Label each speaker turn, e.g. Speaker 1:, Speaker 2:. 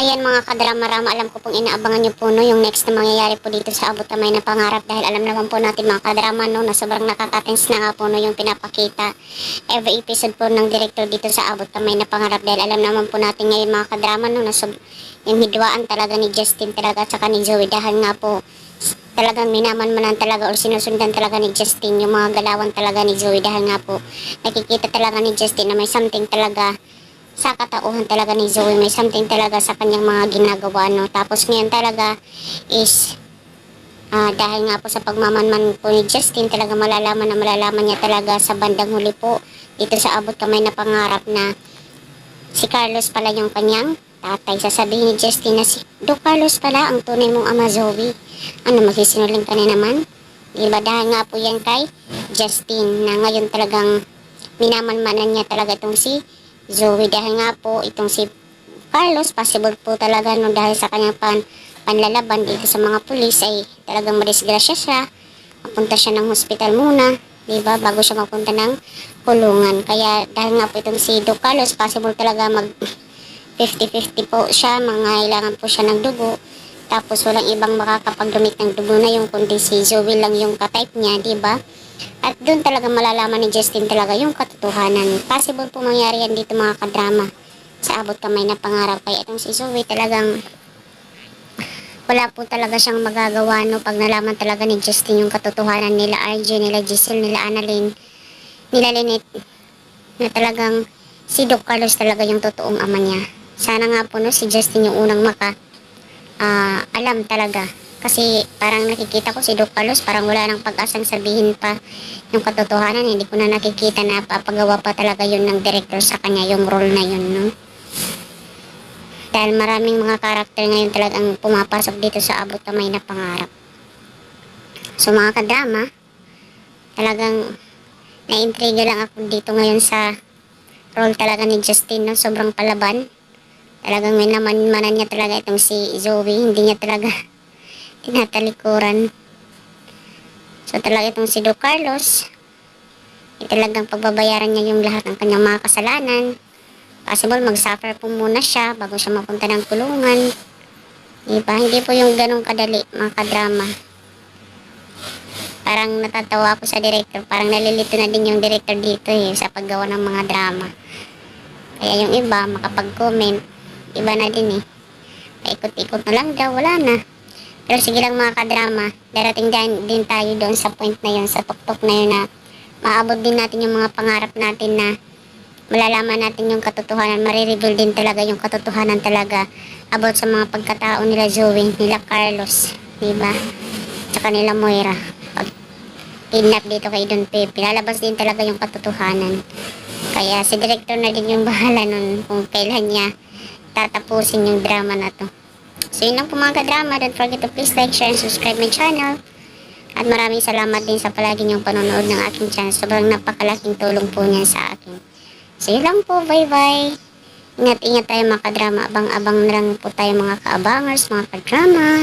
Speaker 1: Ayan mga kadrama-rama, alam ko pong inaabangan nyo po no, yung next na mangyayari po dito sa Abot Kamay na Pangarap dahil alam naman po natin mga kadrama no, na sobrang nakakatens na nga po no, yung pinapakita every episode po ng director dito sa Abot Kamay na Pangarap dahil alam naman po natin ngayon mga kadrama no, na yung hidwaan talaga ni Justin talaga at saka ni Zoe dahil nga po talagang minamanmanan talaga or sinusundan talaga ni Justin yung mga galawan talaga ni Zoe dahil nga po nakikita talaga ni Justin na may something talaga sa katauhan talaga ni Zoe, may something talaga sa kanyang mga ginagawa no. Tapos ngayon talaga is dahil nga po sa pagmamanman po ni Justin talaga malalaman niya talaga sa bandang huli po dito sa Abot Kamay na Pangarap na si Carlos pala yung kanyang tatay. Sasabihin ni Justin na si Do Carlos pala ang tunay mong ama Zoe. Ano, magsisinungaling ka na naman? Diba dahil nga po yan kay Justin na ngayon talagang minamanmanan niya talaga itong si Zoe dahil nga po itong si Carlos possible po talaga no dahil sa kanyang panlalaban dito sa mga pulis ay talagang madisgrasya siya, mapunta siya ng hospital muna, diba, bago siya mapunta ng kulungan. Kaya dahil nga po itong si Do Carlos possible talaga mag 50-50 po siya, mangailangan po siya ng dugo, tapos walang ibang makakapagdumit ng dugo na yung kundi si Zoe lang yung ka-type niya, diba. At doon talaga malalaman ni Justin talaga yung katotohanan. Possible po mangyari yan dito mga kadrama sa Abot Kamay na Pangarap. Kaya itong si Zoe talagang wala po talaga siyang magagawa no pag nalaman talaga ni Justin yung katotohanan nila RJ, nila Giselle, nila Annalyn, nila Lynette na talagang si Doc Carlos talaga yung totoong ama niya. Sana nga po no si Justin yung unang alam talaga. Kasi parang nakikita ko si Doc Carlos parang wala nang pag-asang sabihin pa yung katotohanan. Hindi ko na nakikita na papagawa pa talaga yun ng director sa kanya yung role na yun, no? Dahil maraming mga karakter ngayon talagang pumapasok dito sa Abot Kamay na Pangarap. So mga kadrama, talagang na-intriga lang ako dito ngayon sa role talaga ni Justin, no? Sobrang palaban. Talagang minamanmanan niya talaga itong si Zoe. Hindi niya talaga tinatalikuran. So talaga itong si Do Carlos talagang pagbabayaran niya yung lahat ng kanyang mga kasalanan. Possible mag-suffer po muna siya bago siya mapunta ng kulungan, diba? Hindi po yung ganong kadali mga kadrama. Parang natatawa ako sa director, parang nalilito na din yung director dito sa paggawa ng mga drama. Kaya yung iba makapag-comment, iba na din paikot-ikot na lang daw, wala na. Pero sige lang mga kadrama, darating din tayo doon sa point na yun, sa tuktok na yun na maabot din natin yung mga pangarap natin na malalaman natin yung katotohanan, marireveal din talaga yung katotohanan talaga about sa mga pagkatao nila Zoe, nila Carlos, diba? Tsaka nila Moira. Pag kidnap dito kay Don Pepe, lalabas din talaga yung katotohanan. Kaya si director na din yung bahala nun kung kailan niya tatapusin yung drama na to. So yun lang po mga kadrama. Don't forget to please like, share, and subscribe my channel. At maraming salamat din sa palagi niyong panonood ng aking channel. Sobrang napakalaking tulong po niya sa akin. So yun lang po. Bye bye. Ingat-ingat tayo mga kadrama. Abang-abang na lang po tayo mga kaabangers, mga kadrama.